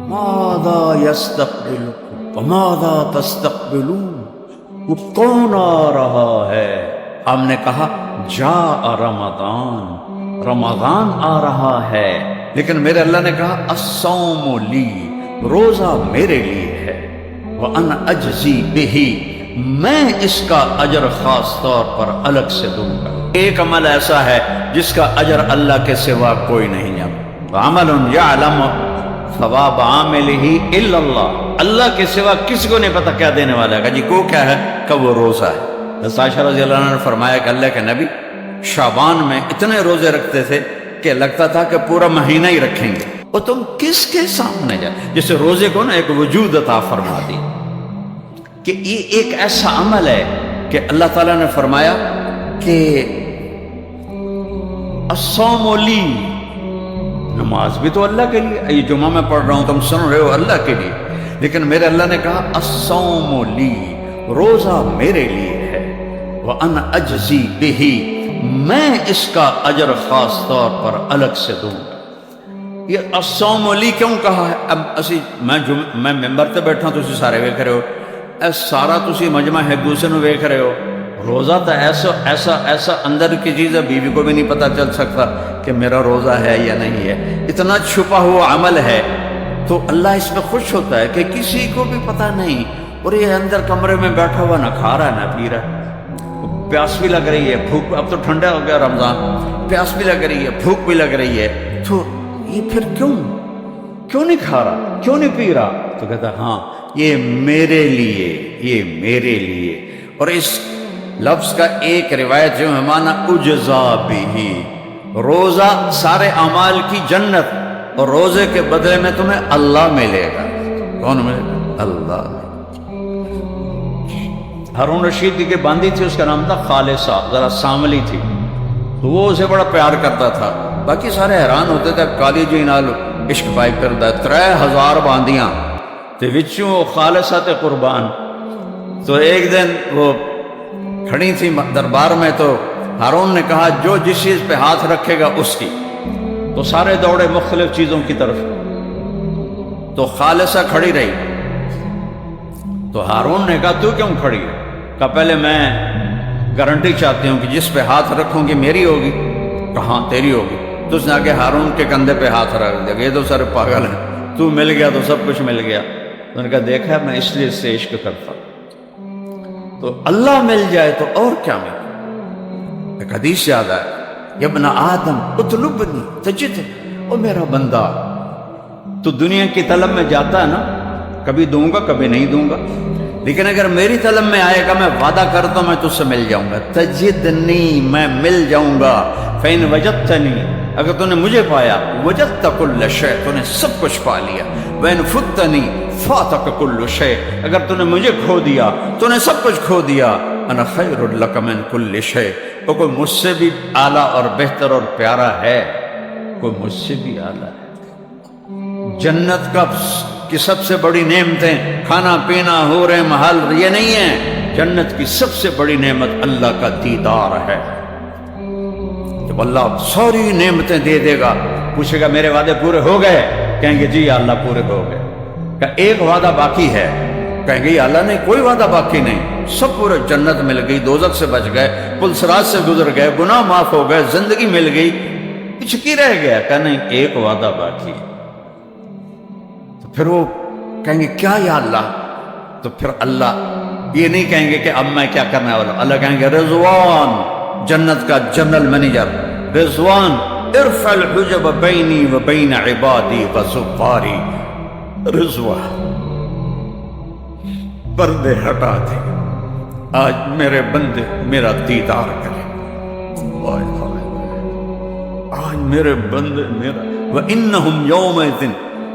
ماذا یستقبل وماذا تستقبلون، وہ کون آ رہا ہے؟ ہم نے کہا جاء رمضان، رمضان آ رہا ہے، لیکن میرے اللہ نے کہا الصوم لی، روزہ میرے لیے ہے، وَأَنَا أَجْزِي بِهِ، میں اس کا اجر خاص طور پر الگ سے دوں گا۔ ایک عمل ایسا ہے جس کا اجر اللہ کے سوا کوئی نہیں جانتا، عمل یعلم ثواب عاملہ الا اللہ، اللہ کے سوا کسی کو نہیں پتا کیا دینے والا ہے۔ جی کو کیا ہے کہ وہ روزہ ہے۔ حضرت عائشہ رضی اللہ عنہ نے فرمایا کہ اللہ کے نبی شعبان میں اتنے روزے رکھتے تھے کہ لگتا تھا کہ پورا مہینہ ہی رکھیں گے، اور تم کس کے سامنے جائے، جسے روزے کو نا ایک وجود عطا فرما دی کہ یہ ایک ایسا عمل ہے کہ اللہ تعالیٰ نے فرمایا کہ الصوم لی، نماز بھی تو اللہ کے لیے، یہ جمعہ میں پڑھ رہا ہوں تم سن رہے ہو اللہ کے لیے، لیکن میرے اللہ نے کہا الصوم لی، روزہ میرے لیے ہے، وَأَنَا أَجْزِي بِهِ، میں اس کا اجر خاص طور پر الگ سے دوں گا۔ یہ الصوم لی کیوں کہا ہے؟ اب اسی میں ممبر تے بیٹھا تسی سارے ویکھ رہے ہو، اے سارا تسی مجمع ایک دوسرے نو ویکھ رہے ہو، روزہ تو ایسا اندر کی چیز ہے، بیوی کو بھی نہیں پتہ چل سکتا کہ میرا روزہ ہے یا نہیں ہے، اتنا چھپا ہوا عمل ہے، تو اللہ اس میں خوش ہوتا ہے کہ کسی کو بھی پتہ نہیں، اور یہ اندر کمرے میں بیٹھا ہوا نہ کھا رہا نہ پی رہا، پیاس بھی لگ رہی ہے، بھوک، اب تو ٹھنڈا ہو گیا رمضان، پیاس بھی لگ رہی ہے، بھوک بھی لگ رہی ہے، تو یہ پھر کیوں نہیں کھا رہا، کیوں نہیں پی رہا؟ تو کہتا ہاں یہ میرے لیے۔ اور اس لفظ کا ایک روایت جو ہے مانا اجزا بھی، روزہ سارے اعمال کی جنت، اور روزے کے بدلے میں تمہیں اللہ ملے گا۔ کون ملے گا؟ اللہ۔ ہارون رشید کی باندھی تھی، اس کا نام تھا خالصہ، ذرا سانولی تھی، تو وہ اسے بڑا پیار کرتا تھا، باقی سارے حیران ہوتے تھے کالی جی نال عشق پائی کرتا ہے، 3000 باندیاں تے وچوں خالصہ تے قربان۔ تو ایک دن وہ کھڑی تھی دربار میں، تو ہارون نے کہا جو جس چیز پہ ہاتھ رکھے گا اس کی، تو سارے دوڑے مختلف چیزوں کی طرف، تو خالصہ کھڑی رہی، تو ہارون نے کہا تو کیوں کھڑی ہے؟ کہا پہلے میں گارنٹی چاہتی ہوں کہ جس پہ ہاتھ رکھوں گی میری ہوگی، کہاں تیری ہوگی؟ تو اس نے آگے ہارون کے کندھے پہ ہاتھ رکھ دیا، یہ تو سارے پاگل ہیں، تو مل گیا تو سب کچھ مل گیا۔ تو نے کہا دیکھا میں اس لیے اس سے عشق کرتا، تو اللہ مل جائے تو اور کیا ملے۔ ایک حدیث یاد ہے، یا ابن آدم اطلبنی تجد، او میرا بندہ تو دنیا کی طلب میں جاتا ہے نا، کبھی دوں گا کبھی نہیں دوں گا، لیکن اگر میری طلب میں آئے گا میں وعدہ کرتا ہوں میں تجھ سے مل جاؤں گا، تجدنی، میں مل جاؤں گا، فین وجدتنی، اگر تو نے مجھے پایا، وجدت کل شے، تو نے سب کچھ پا لیا، وین فتنی فاتک کل شے، اگر تو نے مجھے کھو دیا تو نے سب کچھ کھو دیا، انا خیر لک من کل شے، وہ کوئی مجھ سے بھی اعلیٰ اور بہتر اور پیارا ہے، کوئی مجھ سے بھی اعلیٰ ہے۔ جنت کا کی سب سے بڑی نعمتیں کھانا پینا حور محل یہ نہیں ہے، جنت کی سب سے بڑی نعمت اللہ کا دیدار ہے۔ جب اللہ ساری نعمتیں دے دے گا، پوچھے گا میرے وعدے پورے ہو گئے؟ کہیں گے جی یا اللہ پورے ہو گئے۔ کہ ایک وعدہ باقی ہے، کہیں گے یا اللہ نہیں کوئی وعدہ باقی نہیں، سب پورے، جنت مل گئی، دوزخ سے بچ گئے، پل صراط سے گزر گئے، گناہ معاف ہو گئے، زندگی مل گئی، کچھ کی رہ گیا؟ کہ نہیں ایک وعدہ باقی ہے۔ تو پھر وہ کہیں گے کیا یا اللہ؟ تو پھر اللہ یہ نہیں کہیں گے کہ اب میں کیا کرنے والا، اللہ کہیں گے رضوان، جنت کا جنرل مینیجر رضوان، ارفع الحجب بینی و بین عبادی و زباری، رضوان پردے ہٹا دے، آج میرے بندے میرا دیدار کرے، آج میرے بندے میرا، وَإِنَّهُمْ يَوْمَئِذٍ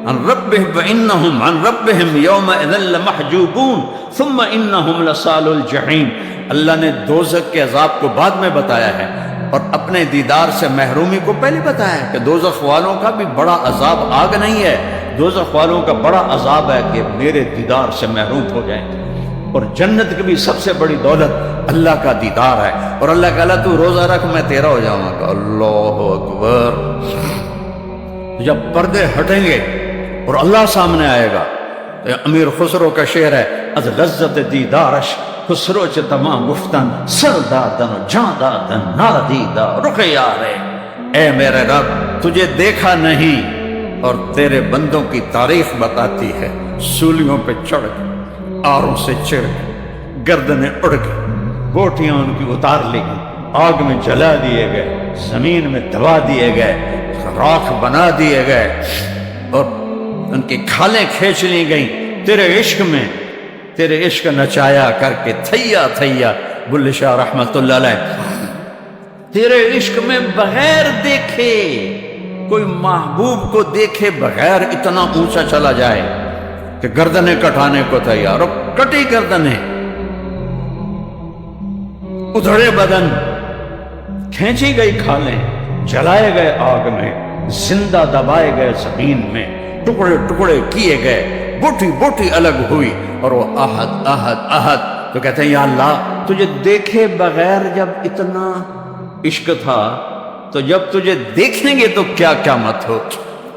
عن ربهم وَإِنَّهُمْ عن ربهم يَوْمَئِذٍ لَمَحْجُوبُونَ ثُمَّ إِنَّهُمْ لَصَالُو الْجَحِيمِ۔ اللہ نے دوزخ کے عذاب کو بعد میں بتایا ہے، اور اپنے دیدار سے محرومی کو پہلے بتایا ہے کہ دوزخ والوں کا بھی بڑا عذاب آگ نہیں ہے، دوزخ والوں کا بڑا عذاب ہے کہ میرے دیدار سے محروم ہو جائیں۔ اور جنت کی بھی سب سے بڑی دولت اللہ کا دیدار ہے، اور اللہ کہا تو روزہ رکھ میں تیرا ہو جاؤں گا۔ اللہ اکبر! جب پردے ہٹیں گے اور اللہ سامنے آئے گا. امیر خسرو کا شعر ہے، از لذت دیدارش خسرو چ تمام گفتن سر دادن و جان دادن نادیدہ رخ یارے. اے میرے رب تجھے دیکھا نہیں اور تیرے بندوں کی تاریخ بتاتی ہے. سولیوں پہ چڑھ گئے، آروں سے چڑھ گئے، گردنیں اڑ گئی، بوٹیاں ان کی اتار لی گئی، آگ میں جلا دیے گئے، زمین میں دبا دیے گئے، راکھ بنا دیے گئے اور ان کی کھالیں کھینچ لی گئیں. تیرے عشق میں، تیرے عشق نچایا کر کے تھیا تھیا. بلے شاہ رحمت اللہ علیہ، تیرے عشق میں بغیر دیکھے کوئی محبوب کو دیکھے بغیر اتنا اونچا چلا جائے کہ گردنیں کٹانے کو تیار، اور کٹی گردنیں، ادھڑے بدن، کھینچی گئی کھالیں، جلائے گئے آگ میں، زندہ دبائے گئے زمین میں، ٹکڑے ٹکڑے کیے گئے، بوٹی بوٹی الگ ہوئی. اور وہ احد احد احد. تو کہتے ہیں یا اللہ تجھے دیکھے بغیر جب اتنا عشق تھا تو جب تجھے دیکھیں گے تو کیا قیامت ہو.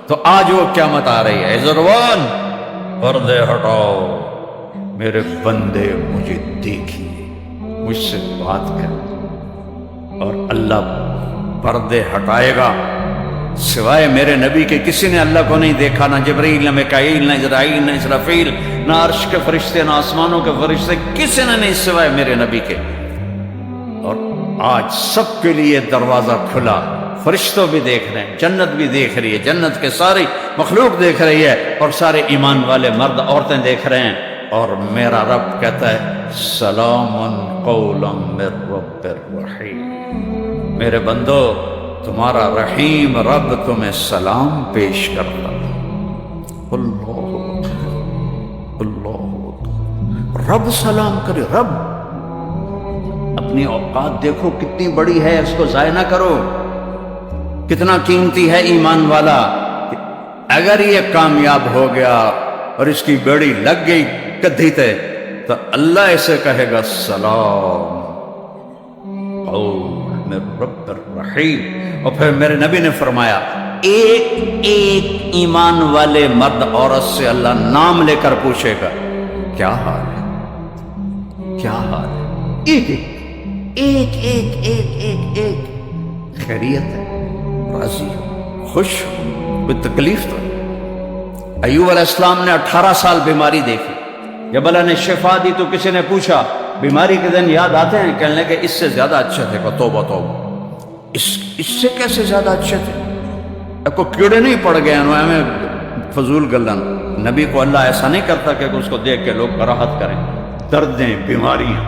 تو آج وہ قیامت آ رہی ہے. زروان پردے ہٹاؤ، میرے بندے مجھے دیکھیے، مجھ سے بات کریں. اور اللہ پردے ہٹائے گا. سوائے میرے نبی کے کسی نے اللہ کو نہیں دیکھا، نہ جبرائیل، نہ میکائیل، نہ اسرائیل، نہ اسرافیل، نہ عرش کے فرشتے، نہ آسمانوں کے فرشتے، کسی نے نہیں سوائے میرے نبی کے. اور آج سب کے لیے دروازہ کھلا. فرشتوں بھی دیکھ رہے ہیں، جنت بھی دیکھ رہی ہے، جنت کے ساری مخلوق دیکھ رہی ہے، اور سارے ایمان والے مرد عورتیں دیکھ رہے ہیں. اور میرا رب کہتا ہے سلام قولا من رب الرحیم. میرے بندو تمہارا رحیم رب تمہیں سلام پیش کرتا. اللہ اللہ، رب سلام کرے. رب اپنی اوقات دیکھو کتنی بڑی ہے، اس کو ضائع نہ کرو. کتنا قیمتی ہے ایمان والا. اگر یہ کامیاب ہو گیا اور اس کی بیڑی لگ گئی کدھی تے، تو اللہ اسے کہے گا سلام قول من رب الرحیم. اور پھر میرے نبی نے فرمایا ایک ایک ایمان والے مرد عورت سے اللہ نام لے کر پوچھے گا کیا حال ہے، کیا حال ہے. ایک ایک ایک ایک ایک ایک خیریت ہے، راضی ہو، خوش ہو، کوئی تکلیف تو. ایوب علیہ السلام نے 18 سال بیماری دیکھی. جب اللہ نے شفا دی تو کسی نے پوچھا بیماری کے دن یاد آتے ہیں؟ کہنے کہ اس سے زیادہ اچھے تھے. کہ توبہ توبہ، اس سے کیسے زیادہ اچھے تھے؟ کو کیڑے نہیں پڑ گئے ہمیں فضول گلن. نبی کو اللہ ایسا نہیں کرتا کہ اس کو دیکھ کے لوگ کراہت کریں. دردیں، بیماریاں.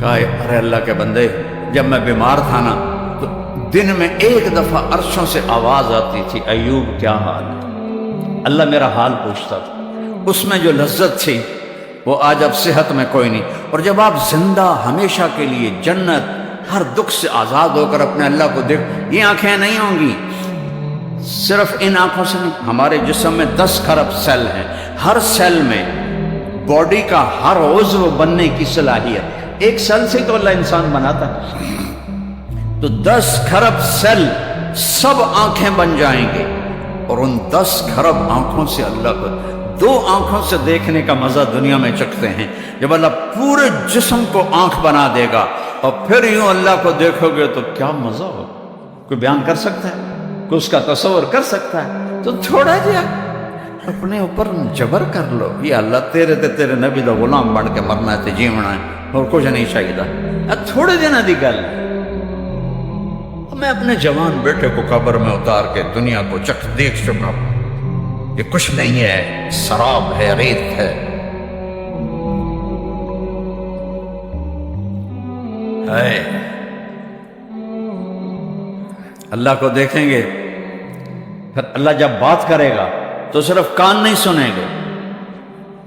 کہا ارے اللہ کے بندے، جب میں بیمار تھا نا تو دن میں ایک دفعہ عرشوں سے آواز آتی تھی ایوب کیا حال ہے. اللہ میرا حال پوچھتا تھا. اس میں جو لذت تھی وہ آج اب صحت میں کوئی نہیں. اور جب آپ زندہ ہمیشہ کے لیے جنت، ہر دکھ سے آزاد ہو کر اپنے اللہ کو دیکھ، یہ آنکھیں نہیں ہوں گی. صرف ان آنکھوں سے نہیں، ہمارے جسم میں 10 کھرب سیل ہیں. ہر سیل میں باڈی کا ہر عضو بننے کی صلاحیت. ایک سیل سے تو اللہ انسان بناتا ہے. تو 10 کھرب سیل سب آنکھیں بن جائیں گے. اور ان 10 کھرب آنکھوں سے اللہ کو 2 آنکھوں سے دیکھنے کا مزہ دنیا میں چکھتے ہیں. جب اللہ پورے جسم کو آنکھ بنا دے گا اور پھر یوں اللہ کو دیکھو گے تو کیا مزہ ہو. کوئی بیان کر سکتا ہے؟ کوئی اس کا تصور کر سکتا ہے؟ تو تھوڑا جا اپنے اوپر جبر کر لو. یا اللہ تیرے نبی دا غلام بن کے مرنا ہے تے جیونا ہے اور کچھ نہیں چاہیے. تھوڑے دن دی گل. میں اپنے جوان بیٹے کو قبر میں اتار کے دنیا کو دیکھ چکا ہوں. یہ کچھ نہیں ہے، سراب ہے، ریت ہے. اللہ کو دیکھیں گے پھر اللہ جب بات کرے گا تو صرف کان نہیں سنیں گے،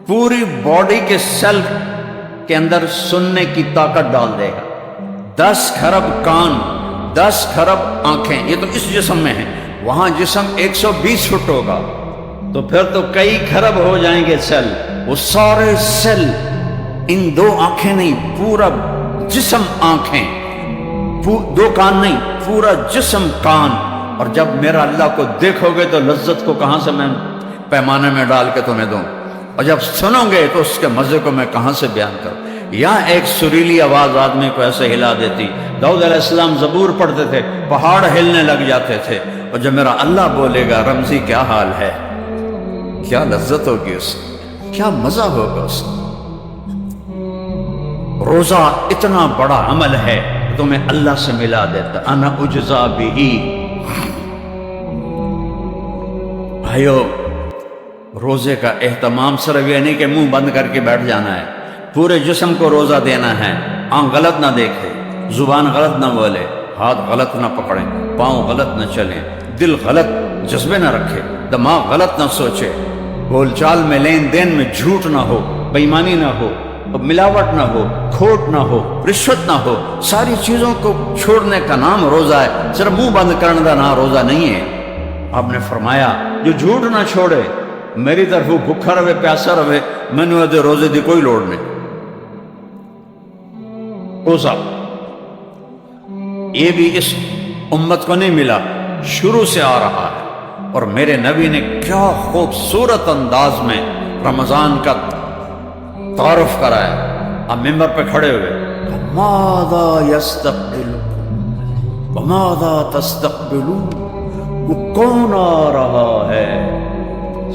پوری باڈی کے سیل کے اندر سننے کی طاقت ڈال دے گا. 10 کھرب کان، 10 کھرب آنکھیں، یہ تو اس جسم میں ہیں. وہاں جسم 120 فٹ ہوگا تو پھر تو کئی کھرب ہو جائیں گے سیل. وہ سارے سیل، ان 2 آنکھیں نہیں، پورا جسم آنکھیں، 2 کان نہیں، پورا جسم کان. اور جب میرا اللہ کو دیکھو گے تو لذت کو کہاں سے میں پیمانے میں ڈال کے تمہیں دوں، اور جب سنو گے تو اس کے مزے کو میں کہاں سے بیان کروں۔ یا ایک سریلی آواز آدمی کو ایسے ہلا دیتی۔ داؤد علیہ السلام زبور پڑھتے تھے، پہاڑ ہلنے لگ جاتے تھے، اور جب میرا اللہ بولے گا رمزی کیا حال ہے، کیا لذت ہوگی اس کی، کیا مزہ ہوگا اس کا۔ روزہ اتنا بڑا عمل ہے تمہیں اللہ سے ملا دیتا۔ انا اجزا بہی۔ بھائیو، روزے کا اہتمام صرف یہ نہیں کہ منہ بند کر کے بیٹھ جانا ہے، پورے جسم کو روزہ دینا ہے۔ آنکھ غلط نہ دیکھے، زبان غلط نہ بولے، ہاتھ غلط نہ پکڑیں، پاؤں غلط نہ چلیں، دل غلط جذبے نہ رکھے، دماغ غلط نہ سوچے، بول چال میں لین دین میں جھوٹ نہ ہو، بے ایمانی نہ ہو، ملاوٹ نہ ہو، کھوٹ نہ ہو، رشوت نہ ہو۔ ساری چیزوں کو چھوڑنے کا نام روزہ ہے، صرف منہ بند کرنے کا نام روزہ نہیں ہے۔ آپ نے فرمایا جو جھوٹ نہ چھوڑے، میری طرف بھوکھا رہے پیاسا رہے، میں نے روزے دی کوئی لوڑ نہیں۔ روزہ یہ بھی اس امت کو نہیں ملا، شروع سے آ رہا ہے، اور میرے نبی نے کیا خوبصورت انداز میں رمضان کا تعارف کرایا۔ اب ممبر پہ کھڑے ہوئے، ماذا یستقبلکم وماذا تستقبلون، وہ کون آ رہا ہے،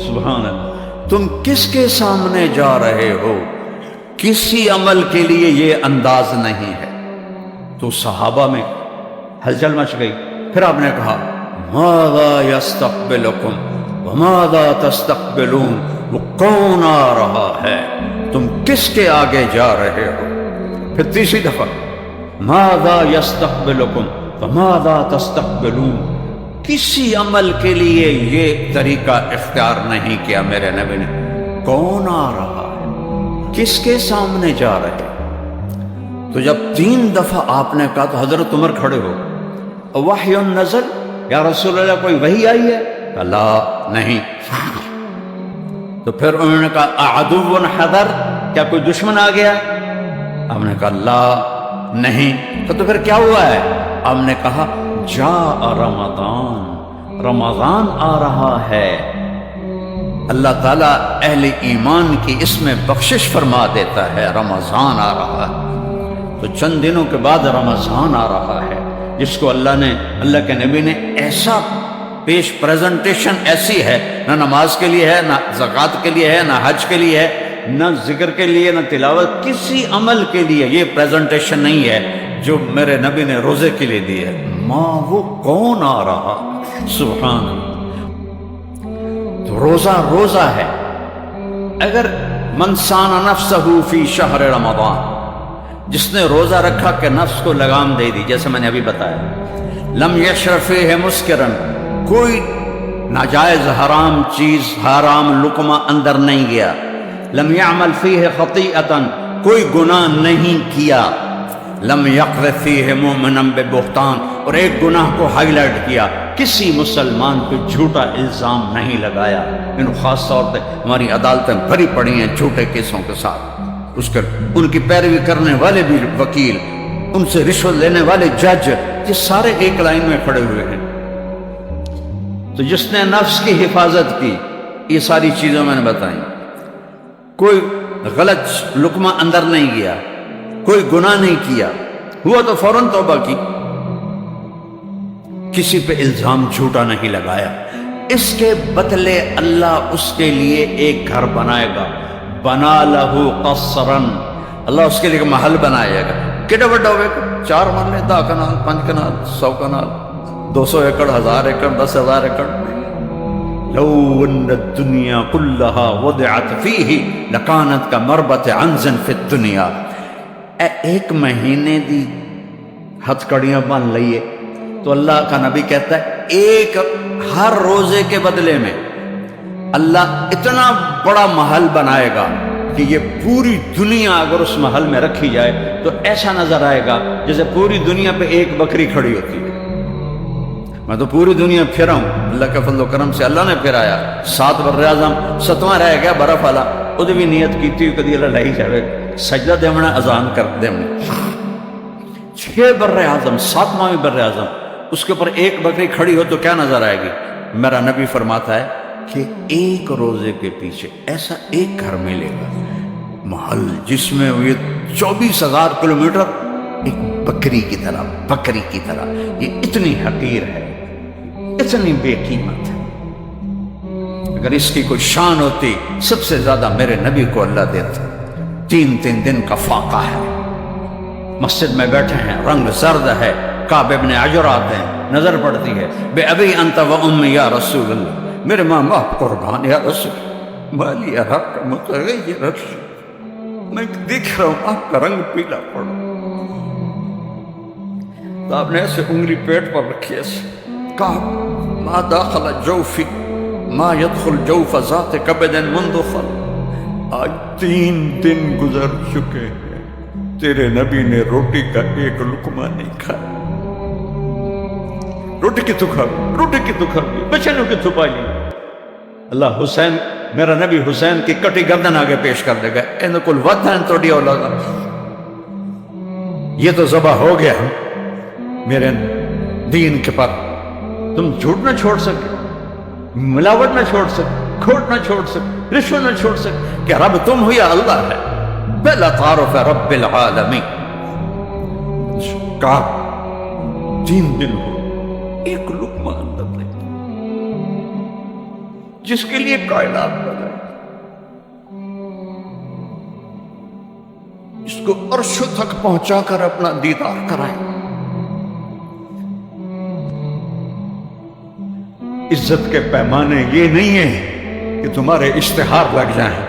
سبحان اللہ، تم کس کے سامنے جا رہے ہو، کسی عمل کے لیے یہ انداز نہیں ہے۔ تو صحابہ میں ہلچل مچ گئی۔ پھر آپ نے کہا ماذا یستقبلکم وماذا تستقبلون، وہ کون آ رہا ہے، تم کس کے آگے جا رہے ہو۔ پھر تیسری دفعہ ماذا یستقبلکم وماذا تستقبلون، کسی عمل کے لیے یہ طریقہ اختیار نہیں کیا میرے نبی نے، کون آ رہا ہے، کس کے سامنے جا رہے۔ تو جب 3 دفعہ آپ نے کہا تو حضرت عمر کھڑے ہو، وحی نزل، یا رسول اللہ کوئی وحی آئی ہے؟ لا نہیں۔ تو پھر انہوں نے کہا اعدو حضر، کیا کوئی دشمن آ گیا؟ ہم نے کہا لا نہیں۔ تو پھر کیا ہوا ہے؟ ہم نے کہا جاء رمضان، رمضان آ رہا ہے۔ اللہ تعالیٰ اہل ایمان کی اس میں بخشش فرما دیتا ہے، رمضان آ رہا ہے۔ تو چند دنوں کے بعد رمضان آ رہا ہے، جس کو اللہ کے نبی نے ایسا پیش پریزنٹیشن ایسی ہے، نہ نماز کے لیے ہے، نہ زکوٰۃ کے لیے ہے، نہ حج کے لیے ہے، نہ ذکر کے لیے، نہ تلاوت، کسی عمل کے لیے یہ پریزنٹیشن نہیں ہے جو میرے نبی نے روزے کے لیے دی ہے۔ ماں وہ کون آ رہا، سبحان اللہ۔ تو روزہ ہے۔ اگر من سان نفسہ فی شہر رمضان، جس نے روزہ رکھا کہ نفس کو لگام دے دی، جیسے میں نے ابھی بتایا، لم یشرب فیہ مسکرا، کوئی ناجائز حرام چیز، حرام لقمہ اندر نہیں گیا، لم یعمل فیہ خطیئتا، کوئی گناہ نہیں کیا، لم یقذف فیہ مؤمنا ببہتان، اور ایک گناہ کو ہائی لائٹ کیا، کسی مسلمان پہ جھوٹا الزام نہیں لگایا۔ ان خاص طور پہ ہماری عدالتیں بھری پڑی ہیں جھوٹے کیسوں کے ساتھ، ان کی پیروی کرنے والے بھی وکیل، ان سے رشوت لینے والے جج، یہ سارے ایک لائن میں کھڑے ہوئے ہیں۔ تو جس نے نفس کی حفاظت کی، یہ ساری چیزیں میں نے بتائیں، کوئی غلط لقمہ اندر نہیں گیا، کوئی گناہ نہیں کیا، ہوا تو فوراً توبہ کی، کسی پہ الزام جھوٹا نہیں لگایا، اس کے بدلے اللہ اس کے لیے ایک گھر بنائے گا، بنا لہو قصرن، اللہ اس کے لیے محل بنائے گا۔ کتنا بڑا ہوئے گا؟ 4 مرلے، 10 کنال، 5 کنال، 100 کنال، 200 ایکڑ، 1000 ایکڑ، 10,000 ایکڑ۔ لو ان الدنیا کلہا وضعت فیہ لکانت کا مربت عنز فی الدنیا، ایک مہینے دی ہتھ کڑیاں بن لئیے تو اللہ کا نبی کہتا ہے ایک ہر روزے کے بدلے میں اللہ اتنا بڑا محل بنائے گا کہ یہ پوری دنیا اگر اس محل میں رکھی جائے تو ایسا نظر آئے گا جیسے پوری دنیا پہ ایک بکری کھڑی ہوتی ہے۔ میں تو پوری دنیا پھرا ہوں، اللہ کے فضل و کرم سے اللہ نے پھرایا، 7 براعظم، 7واں رہ گیا برف والا، وہ بھی نیت کیتی ہوئی کدی اللہ لائی جائے سجدہ دیونا اذان کر دیونا، 6 براعظم، 7واں براعظم، اس کے اوپر ایک بکری کھڑی ہو تو کیا نظر آئے گی؟ میرا نبی فرماتا ہے کہ ایک روزے کے پیچھے ایسا ایک گھر ملے گا محل جس میں یہ 24,000 کلومیٹر ایک بکری کی طرح یہ اتنی حقیر ہے، اتنی بے قیمت ہے۔ اگر اس کی کوئی شان ہوتی سب سے زیادہ میرے نبی کو اللہ دیتا۔ 3 دن کا فاقہ ہے، مسجد میں بیٹھے ہیں، رنگ زرد ہے، کعب ابن عجرات ہیں، نظر پڑتی ہے، بے ابی انت و امی یا رسول اللہ، میرے ماں باپ قربان یا رسول، مالی حق متغیر، میں دیکھ رہا ہوں آپ کا رنگ پیلا پڑا۔ تو آپ نے ایسے انگلی پیٹ پر رکھی ایسے کہا ما داخل جوفی ما يدخل جوف ذات کبد منذ خلق، آج 3 دن گزر چکے ہیں تیرے نبی نے روٹی کا ایک لقمہ نہیں کھایا۔ روٹی کی تو کھا بچنوں کی تو پائی۔ اللہ حسین، میرا نبی حسین کی کٹی گردن آگے پیش کر دے گا، ان کل ودن توڑی اولاد، یہ تو ذبح ہو گیا میرے دین کے پر۔ تم جھوٹ نہ چھوڑ سکے، ملاوٹ نہ چھوڑ سکے، کھوٹ نہ چھوڑ سکے، رشوت نہ چھوڑ سکے کہ رب تم ہو یا اللہ ہے۔ بلا تعارف رب العالمین کا 3 دن ہو ایک لقمہ اندر نہیں، جس کے لیے کائنات بنا، اس کو عرش تک پہنچا کر اپنا دیدار کرائیں۔ عزت کے پیمانے یہ نہیں ہیں کہ تمہارے اشتہار لگ جائیں،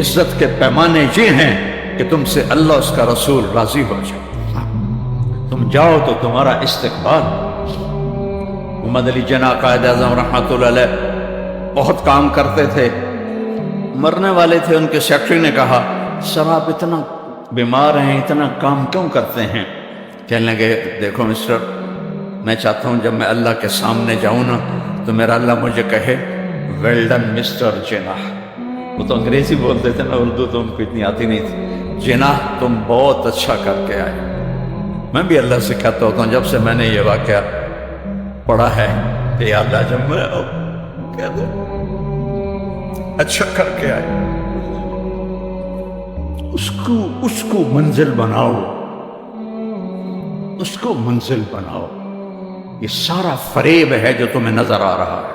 عزت کے پیمانے یہ ہیں کہ تم سے اللہ اس کا رسول راضی ہو جائے۔ تم جاؤ تو تمہارا استقبال۔ محمد علی جناح قائد اعظم رحمۃ اللہ علیہ بہت کام کرتے تھے، مرنے والے تھے، ان کے سیکرٹری نے کہا سر آپ اتنا بیمار ہیں، اتنا کام کیوں کرتے ہیں؟ کہنے لگے دیکھو مسٹر، میں چاہتا ہوں جب میں اللہ کے سامنے جاؤں نا تو میرا اللہ مجھے کہے ویل ڈن مسٹر جناح۔ وہ تو انگریزی بولتے تھے نا، اردو تو ان کو اتنی آتی نہیں تھی۔ جناح تم بہت اچھا کر کے آئے۔ میں بھی اللہ سے کہتا ہوتا ہوں جب سے میں نے یہ واقعہ پڑھا ہے کہ یا اللہ جب میں کہہ دوں اچھا کر کے آئے، اس کو منزل بناؤ، اس کو منزل بناؤ۔ یہ سارا فریب ہے جو تمہیں نظر آ رہا ہے۔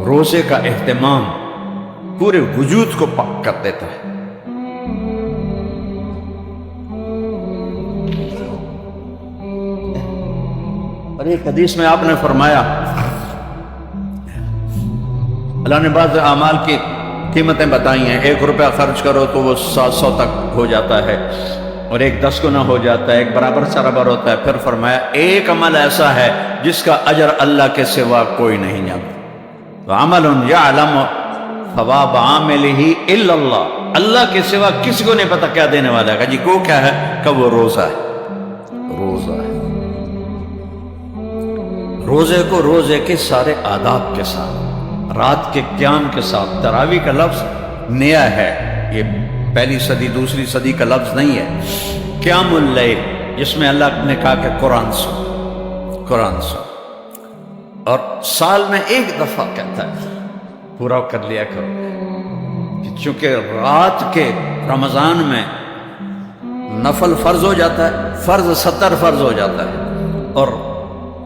روزے کا اہتمام پورے وجود کو پاک کر دیتا ہے۔ اور ایک حدیث میں آپ نے فرمایا اللہ نے بعض اعمال کی قیمتیں بتائی ہیں، 1 روپیہ خرچ کرو تو وہ 700 تک ہو جاتا ہے، اور 1 10 گنا ہو جاتا ہے، 1 برابر برابر ہوتا ہے۔ پھر فرمایا ایک عمل ایسا ہے جس کا اجر اللہ کے سوا کوئی نہیں جانتا، وعمل یعلم ثواب عاملہ الا اللہ، اللہ کے سوا کسی کو نہیں پتا کیا دینے والا ہے۔ جی کو کیا ہے کہ وہ روزہ ہے، روزہ ہے۔ روزے کو روزے کے سارے آداب کے ساتھ، رات کے قیام کے ساتھ، تراویح کا لفظ نیا ہے، یہ پہلی صدی دوسری صدی کا لفظ نہیں ہے۔ قیام اللیل جس میں اللہ نے کہا کہ قرآن سو، اور سال میں 1 دفعہ کہتا ہے پورا کر لیا کرو، کہ چونکہ رات کے رمضان میں نفل فرض ہو جاتا ہے، فرض 70 فرض ہو جاتا ہے، اور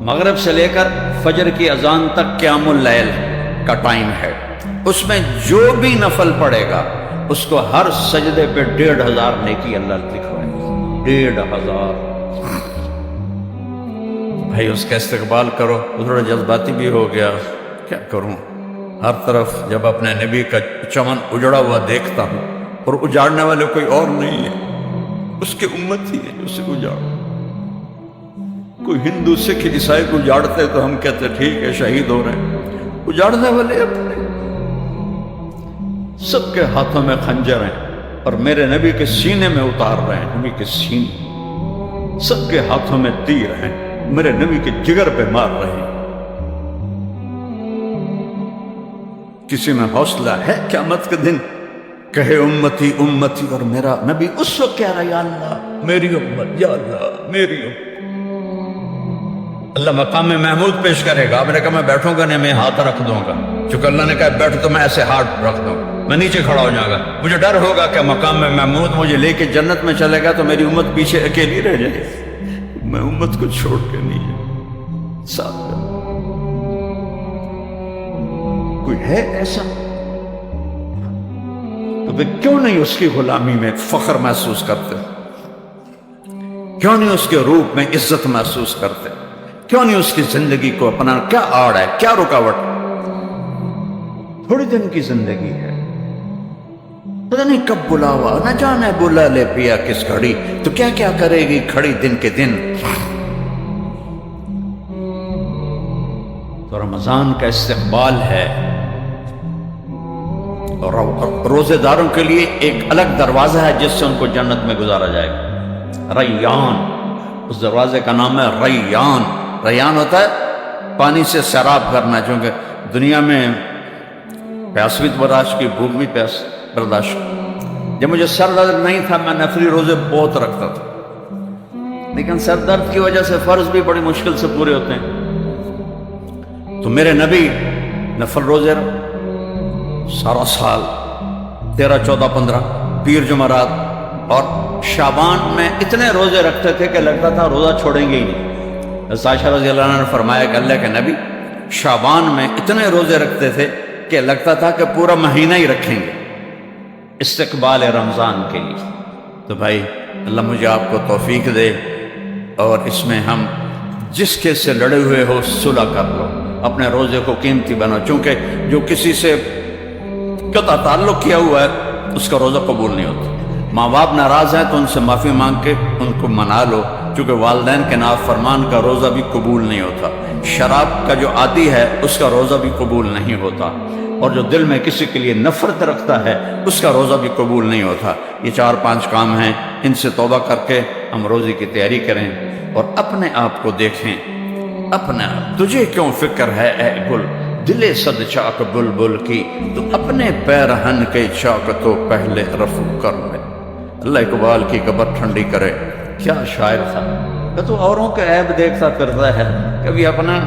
مغرب سے لے کر فجر کی اذان تک قیام اللیل کا ٹائم ہے۔ اس میں جو بھی نفل پڑے گا اس کو ہر سجدے پہ 1500 نیکی اللہ لکھوائے، 1500۔ بھائی اس کا استقبال کرو۔ تھوڑا جذباتی بھی ہو گیا، کیا کروں، ہر طرف جب اپنے نبی کا چمن اجڑا ہوا دیکھتا ہوں، اور اجاڑنے والے کوئی اور نہیں ہے، اس کی امت ہی ہے جو اسے اجاڑ۔ کوئی ہندو سکھ عیسائی کو اجاڑتے تو ہم کہتے ٹھیک ہے شہید ہو رہے ہیں، اجاڑنے والے اپنے، سب کے ہاتھوں میں خنجر ہیں، اور میرے نبی کے سینے میں اتار رہے ہیں، نبی کے سینے، سب کے ہاتھوں میں تیر ہیں، میرے نبی کے جگر پہ مار رہے ہیں۔ کسی میں حوصلہ ہے قیامت کے دن کہے امتی امتی، اور میرا نبی اس وقت کہہ رہا یا اللہ میری امت، یا اللہ میری امت۔ اللہ مقام محمود پیش کرے گا. آپ نے کہا میں بیٹھوں گا نہیں, میں ہاتھ رکھ دوں گا. چونکہ اللہ نے کہا بیٹھ تو میں ایسے ہاتھ رکھ دوں, میں نیچے کھڑا ہو جاؤں گا. مجھے ڈر ہوگا کہ مقام محمود مجھے لے کے جنت میں چلے گا تو میری امت پیچھے اکیلی رہ جائے. میں امت کو چھوڑ کے نہیں جاؤں, ساتھ جاؤں. کوئی ہے ایسا تو پھر کیوں نہیں اس کی غلامی میں فخر محسوس کرتے؟ کیوں نہیں اس کے روپ میں عزت محسوس کرتے؟ کیوں نہیں اس کی زندگی کو اپنا؟ کیا آڑ ہے, کیا رکاوٹ؟ تھوڑی دن کی زندگی ہے, پتہ نہیں کب بلاوا, نہ جانے بلا لے پیا کس گھڑی, تو کیا کیا کرے گی کھڑی دن کے دن. تو رمضان کا استقبال ہے, اور روزے داروں کے لیے ایک الگ دروازہ ہے جس سے ان کو جنت میں گزارا جائے گا. ریان, اس دروازے کا نام ہے ریان. ریان ہوتا ہے پانی سے سیراب کرنا, چونکہ دنیا میں پیاس بھی برداشت کی, بھوک بھی پیاس برداشت. جب مجھے سر درد نہیں تھا میں نفلی روزے بہت رکھتا تھا, لیکن سر درد کی وجہ سے فرض بھی بڑی مشکل سے پورے ہوتے ہیں. تو میرے نبی نفل روزے سارا سال 13, 14, 15 پیر جمعرات اور شعبان میں اتنے روزے رکھتے تھے کہ لگتا تھا روزہ چھوڑیں گے ہی نہیں. عائشہ رضی اللہ عنہ نے فرمایا کہ اللہ کے نبی شعبان میں اتنے روزے رکھتے تھے کہ لگتا تھا کہ پورا مہینہ ہی رکھیں گے استقبال رمضان کے لیے. تو بھائی اللہ مجھے آپ کو توفیق دے, اور اس میں ہم جس کے سے لڑے ہوئے ہو صلح کر لو, اپنے روزے کو قیمتی بناؤ. چونکہ جو کسی سے قطع تعلق کیا ہوا ہے اس کا روزہ قبول نہیں ہوتا. ماں باپ ناراض ہیں تو ان سے معافی مانگ کے ان کو منا لو, چونکہ والدین کے نافرمان کا روزہ بھی قبول نہیں ہوتا. شراب کا جو عادی ہے اس کا روزہ بھی قبول نہیں ہوتا, اور جو دل میں کسی کے لیے نفرت رکھتا ہے اس کا روزہ بھی قبول نہیں ہوتا. یہ 4-5 کام ہیں, ان سے توبہ کر کے ہم روزے کی تیاری کریں اور اپنے آپ کو دیکھیں. اپنے آپ, تجھے کیوں فکر ہے اے گل, دلے صد چاک بلبل کی, تو اپنے پیرہن کے چاک تو پہلے رفو کر لے. اللہ اقبال کی قبر ٹھنڈی کرے. کیا شاعر تھا, کہ تو اوروں کے عیب دیکھتا پھرتا ہے, کبھی اپنا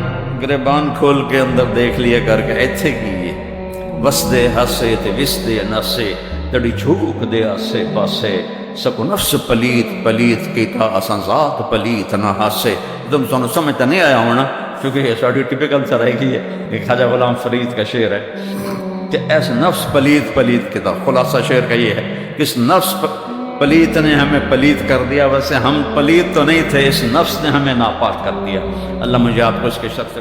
گریبان کھول کے اندر دیکھ لیا کر کے ایتھے کیجئے. وسدے ہسے تے وسدے نسے, تڑی جھوک دے آسے پاسے, سکو نفس پلیت پلیت کیتا اساں ذات پلیت نہ ہاسے. تم سنو سمجھتا نہیں آیا ہونا, کیونکہ یہ ساڑھی ٹپیکل سے رہ گئی ہے. ایک خواجہ غلام فرید کا شعر ہے کہ ایسے نفس پلیت پلیت کیتا. خلاصہ شعر کا یہ ہے کہ اس نفس پلیت نے ہمیں پلیت کر دیا, ویسے ہم پلیت تو نہیں تھے, اس نفس نے ہمیں ناپاک کر دیا. اللہ مجھے آپ کو اس کے شر سے